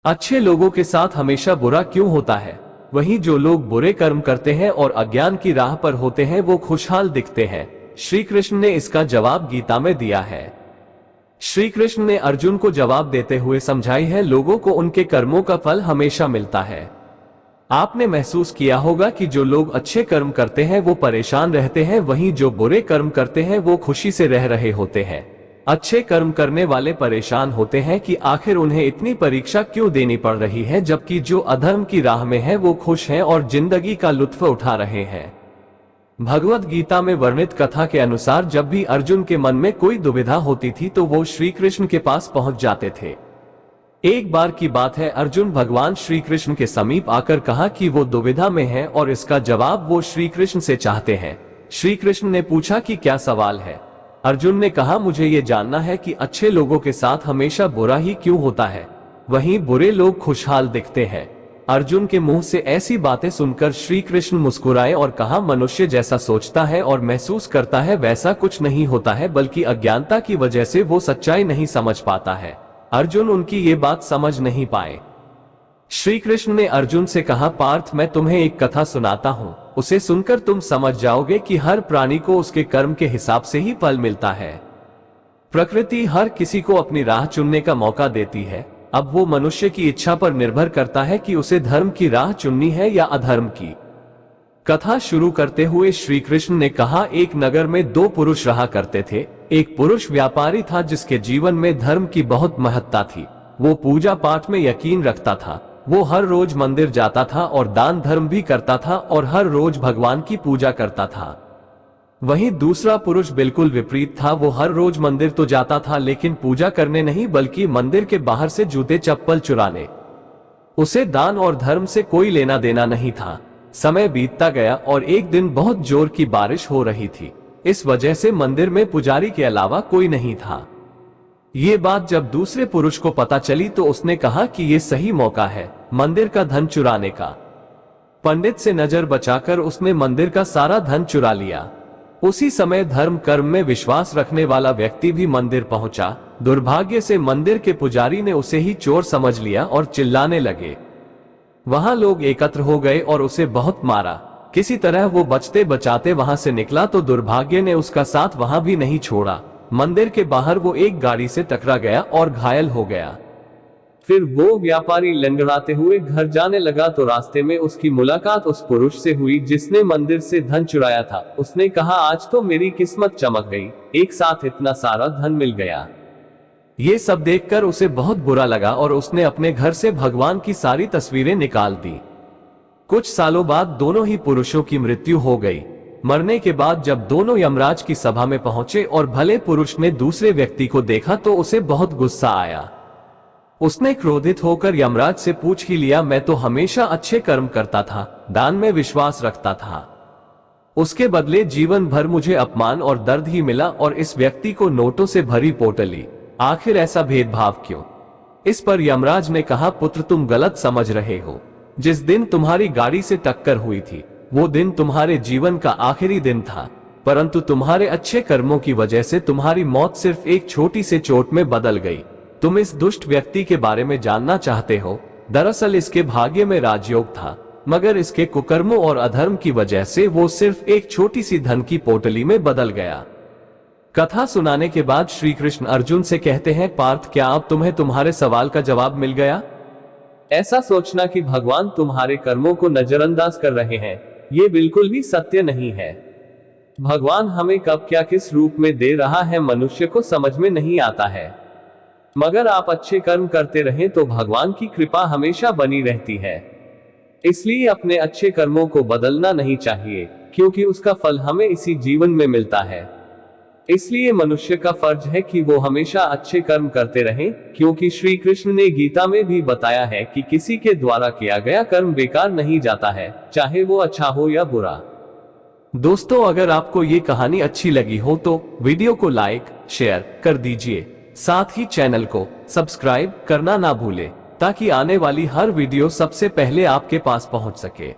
अच्छे लोगों के साथ हमेशा बुरा क्यों होता है? वहीं जो लोग बुरे कर्म करते हैं और अज्ञान की राह पर होते हैं वो खुशहाल दिखते हैं। श्री कृष्ण ने इसका जवाब गीता में दिया है। श्री कृष्ण ने अर्जुन को जवाब देते हुए समझाई है, लोगों को उनके कर्मों का फल हमेशा मिलता है। आपने महसूस किया होगा कि जो लोग अच्छे कर्म करते हैं वो परेशान रहते हैं, वहीं जो बुरे कर्म करते हैं वो खुशी से रह रहे होते हैं। अच्छे कर्म करने वाले परेशान होते हैं कि आखिर उन्हें इतनी परीक्षा क्यों देनी पड़ रही है, जबकि जो अधर्म की राह में है वो खुश हैं और जिंदगी का लुत्फ उठा रहे हैं। भगवत गीता में वर्णित कथा के अनुसार जब भी अर्जुन के मन में कोई दुविधा होती थी तो वो श्री कृष्ण के पास पहुंच जाते थे। एक बार की बात है, अर्जुन भगवान श्री कृष्ण के समीप आकर कहा कि वो दुविधा में है और इसका जवाब वो श्री कृष्ण से चाहते हैं। श्री कृष्ण ने पूछा कि क्या सवाल है? अर्जुन ने कहा, मुझे ये जानना है कि अच्छे लोगों के साथ हमेशा बुरा ही क्यों होता है, वहीं बुरे लोग खुशहाल दिखते हैं। अर्जुन के मुंह से ऐसी बातें सुनकर श्री कृष्ण मुस्कुराए और कहा, मनुष्य जैसा सोचता है और महसूस करता है वैसा कुछ नहीं होता है, बल्कि अज्ञानता की वजह से वो सच्चाई नहीं समझ पाता है। अर्जुन उनकी ये बात समझ नहीं पाए। श्री कृष्ण ने अर्जुन से कहा, पार्थ मैं तुम्हें एक कथा सुनाता हूँ, उसे सुनकर तुम समझ जाओगे कि हर प्राणी को उसके कर्म के हिसाब से ही फल मिलता है। प्रकृति हर किसी को अपनी राह चुनने का मौका देती है। अब वो मनुष्य की इच्छा पर निर्भर करता है कि उसे धर्म की राह चुननी है या अधर्म की। कथा शुरू करते हुए श्री कृष्ण ने कहा, एक नगर में दो पुरुष रहा करते थे। एक पुरुष व्यापारी था जिसके जीवन में धर्म की बहुत महत्ता थी। वो पूजा पाठ में यकीन रखता था। वो हर रोज मंदिर जाता था और दान धर्म भी करता था और हर रोज भगवान की पूजा करता था। वहीं दूसरा पुरुष बिल्कुल विपरीत था। वो हर रोज मंदिर तो जाता था लेकिन पूजा करने नहीं, बल्कि मंदिर के बाहर से जूते चप्पल चुराने। उसे दान और धर्म से कोई लेना देना नहीं था। समय बीतता गया और एक दिन बहुत जोर की बारिश हो रही थी। इस वजह से मंदिर में पुजारी के अलावा कोई नहीं था। ये बात जब दूसरे पुरुष को पता चली तो उसने कहा कि ये सही मौका है मंदिर का धन चुराने का। पंडित से नजर बचाकर उसने मंदिर का सारा धन चुरा लिया। उसी समय धर्म कर्म में विश्वास रखने वाला व्यक्ति भी मंदिर पहुंचा। दुर्भाग्य से मंदिर के पुजारी ने उसे ही चोर समझ लिया और चिल्लाने लगे। वहां लोग एकत्र हो गए और उसे बहुत मारा। किसी तरह वो बचते बचाते वहां से निकला तो दुर्भाग्य ने उसका साथ वहां भी नहीं छोड़ा। मंदिर के बाहर वो एक गाड़ी से टकरा गया और घायल हो गया। फिर वो व्यापारी लंगड़ाते हुए घर जाने लगा तो रास्ते में उसकी मुलाकात उस पुरुष से हुई जिसने मंदिर से धन चुराया था। उसने कहा, आज तो मेरी किस्मत चमक गई, एक साथ इतना सारा धन मिल गया। ये सब देखकर उसे बहुत बुरा लगा और उसने अपने घर से भगवान की सारी तस्वीरें निकाल दी। कुछ सालों बाद दोनों ही पुरुषों की मृत्यु हो गई। मरने के बाद जब दोनों यमराज की सभा में पहुंचे और भले पुरुष ने दूसरे व्यक्ति को देखा तो उसे बहुत गुस्सा आया। उसने क्रोधित होकर यमराज से पूछ ही लिया, मैं तो हमेशा अच्छे कर्म करता था, दान में विश्वास रखता था, उसके बदले जीवन भर मुझे अपमान और दर्द ही मिला और इस व्यक्ति को नोटों से भरी पोटली, आखिर ऐसा भेदभाव क्यों? इस पर यमराज ने कहा, पुत्र तुम गलत समझ रहे हो। जिस दिन तुम्हारी गाड़ी से टक्कर हुई थी वो दिन तुम्हारे जीवन का आखिरी दिन था, परंतु तुम्हारे अच्छे कर्मों की वजह से तुम्हारी मौत सिर्फ एक छोटी सी चोट में बदल गई। तुम इस दुष्ट व्यक्ति के बारे में जानना चाहते हो? दरअसल इसके भाग्य में राजयोग था, मगर इसके कुकर्मों और अधर्म की वजह से वो सिर्फ एक छोटी सी धन की पोटली में बदल गया। कथा सुनाने के बाद श्री कृष्ण अर्जुन से कहते हैं, पार्थ क्या अब तुम्हें तुम्हारे सवाल का जवाब मिल गया? ऐसा सोचना कि भगवान तुम्हारे कर्मों को नजरअंदाज कर रहे हैं, ये बिल्कुल भी सत्य नहीं है। भगवान हमें कब क्या किस रूप में दे रहा है मनुष्य को समझ में नहीं आता है, मगर आप अच्छे कर्म करते रहें तो भगवान की कृपा हमेशा बनी रहती है। इसलिए अपने अच्छे कर्मों को बदलना नहीं चाहिए, क्योंकि उसका फल हमें इसी जीवन में मिलता है। इसलिए मनुष्य का फर्ज है कि वो हमेशा अच्छे कर्म करते रहें, क्योंकि श्री कृष्ण ने गीता में भी बताया है कि किसी के द्वारा किया गया कर्म बेकार नहीं जाता है, चाहे वो अच्छा हो या बुरा। दोस्तों, अगर आपको ये कहानी अच्छी लगी हो तो वीडियो को लाइक शेयर कर दीजिए, साथ ही चैनल को सब्सक्राइब करना ना भूले ताकि आने वाली हर वीडियो सबसे पहले आपके पास पहुंच सके।